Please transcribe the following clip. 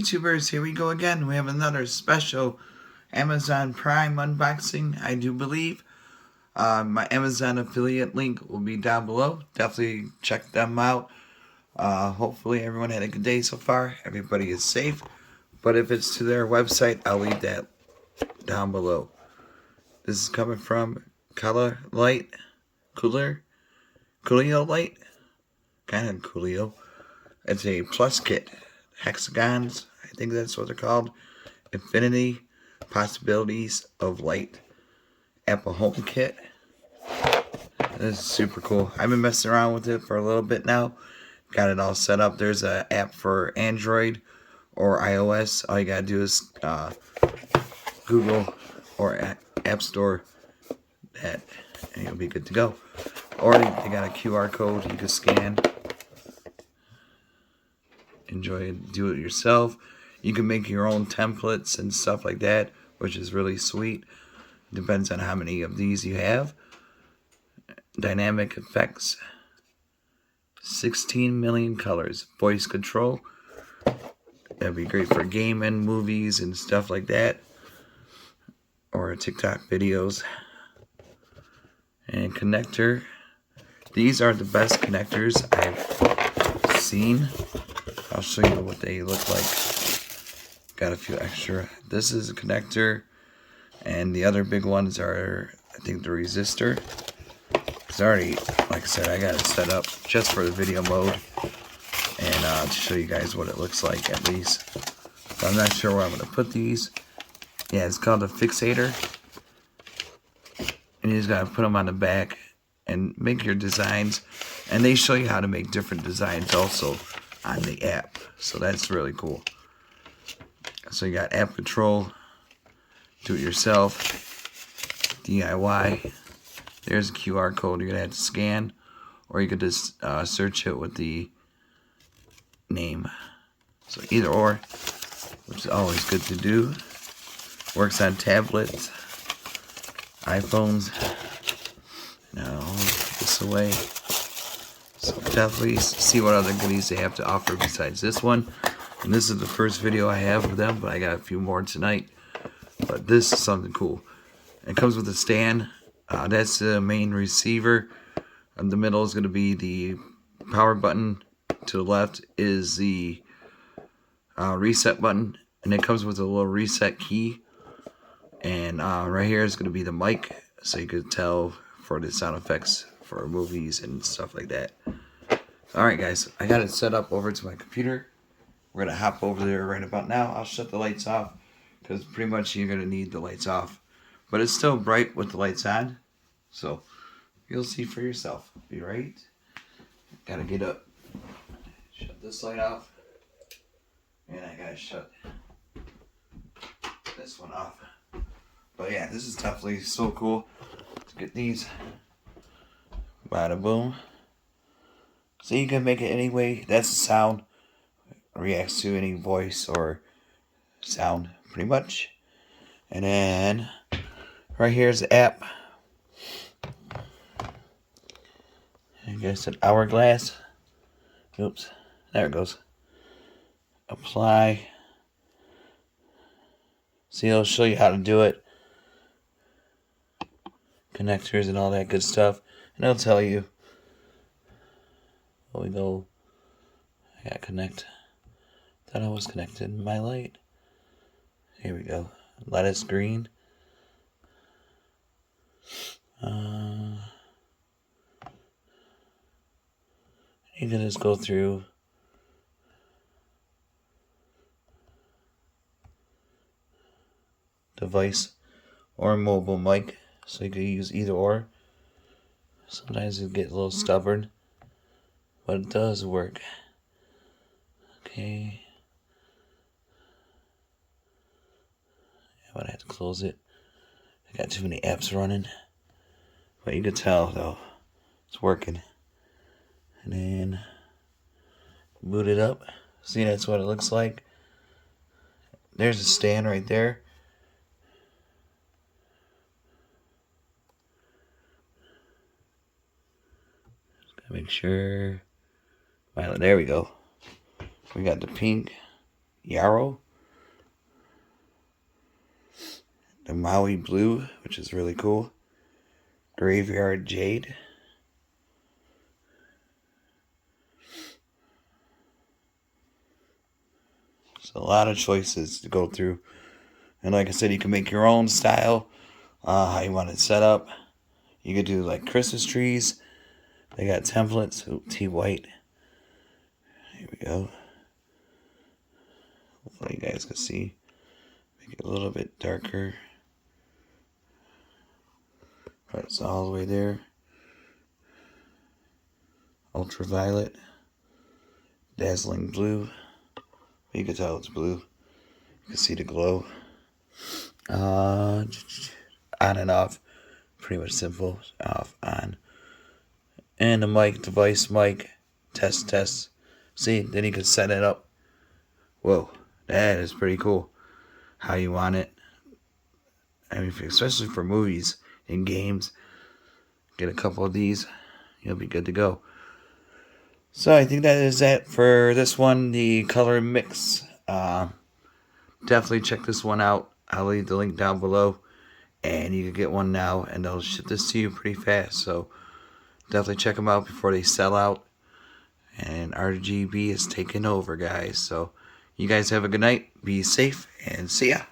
YouTubers, here we go again. We have another special Amazon Prime unboxing, I do believe. My Amazon affiliate link will be down below. Definitely check them out. Hopefully everyone had a good day so far. Everybody is safe. But if it's to their website, I'll leave that down below. This is coming from Cololight. Cololight? Kind of Coolio. It's a plus kit. Hexagons, I think that's what they're called. Infinity Possibilities of Light Apple Home Kit. This is super cool. I've been messing around with it for a little bit now. Got it all set up. There's an app for Android or iOS. All you gotta do is Google or App Store that, and you'll be good to go. Or they got a QR code you can scan. Enjoy it, do it yourself. You can make your own templates and stuff like that, which is really sweet. Depends on how many of these you have. Dynamic effects, 16 million colors, voice control. That'd be great for gaming, movies, and stuff like that, or TikTok videos. And connector. These are the best connectors I've seen. I'll show you what they look like. Got a few extra. This is a connector, and the other big ones are, I think, the resistor. It's already, like I said, I got it set up just for the video mode, and to show you guys what it looks like at least. So I'm not sure where I'm gonna put these. Yeah, it's called a fixator, and you just gotta put them on the back and make your designs. And they show you how to make different designs also on the app, so that's really cool. So you got app control, do it yourself, DIY. There's a QR code you're gonna have to scan, or you could just search it with the name. So either or, which is always good to do. Works on tablets, iPhones. Now put this away. So definitely see what other goodies they have to offer besides this one. And this is the first video I have of them, but I got a few more tonight. But this is something cool. It comes with a stand. That's the main receiver. In the middle is going to be the power button. To the left is the reset button. And it comes with a little reset key. And right here is going to be the mic. So you could tell for the sound effects for movies and stuff like that. Alright guys, I got it set up over to my computer. We're going to hop over there right about now. I'll shut the lights off, because pretty much you're going to need the lights off. But it's still bright with the lights on, so you'll see for yourself. Be right. Got to get up. Shut this light off. And I got to shut this one off. But yeah, this is definitely so cool to get these. Bada boom. So you can make it any way. That's the sound. Reacts to any voice or sound, pretty much. And then right here's the app. I guess an hourglass. Oops, there it goes. Apply. See, it'll show you how to do it. Connectors and all that good stuff. And it'll tell you. We go. I got connect. Thought I was connected. My light. Here we go. Lettuce green. You can just go through. Device or mobile mic. So you can use either or. Sometimes it get a little stubborn, but it does work. Okay. I'm gonna have to close it. I got too many apps running. But you can tell though, it's working. And then boot it up. See, that's what it looks like. There's a stand right there. Make sure. Well, there we go. We got the pink, Yarrow. The Maui Blue, which is really cool. Graveyard Jade. So a lot of choices to go through. And like I said, you can make your own style. How you want it set up. You could do like Christmas trees. They got templates. Ooh, T-white. Here we go. Hopefully you guys can see. Make it a little bit darker. It's all the way there. Ultraviolet. Dazzling blue. You can tell it's blue. You can see the glow. On and off. Pretty much simple. Off, on. And the mic, device mic. Test. See, then you can set it up. Whoa, that is pretty cool. How you want it. I mean, especially for movies and games. Get a couple of these. You'll be good to go. So I think that is it for this one. The color mix. Definitely check this one out. I'll leave the link down below. And you can get one now. And they'll ship this to you pretty fast. So definitely check them out before they sell out. And RGB is taking over, guys. So you guys have a good night. Be safe and see ya.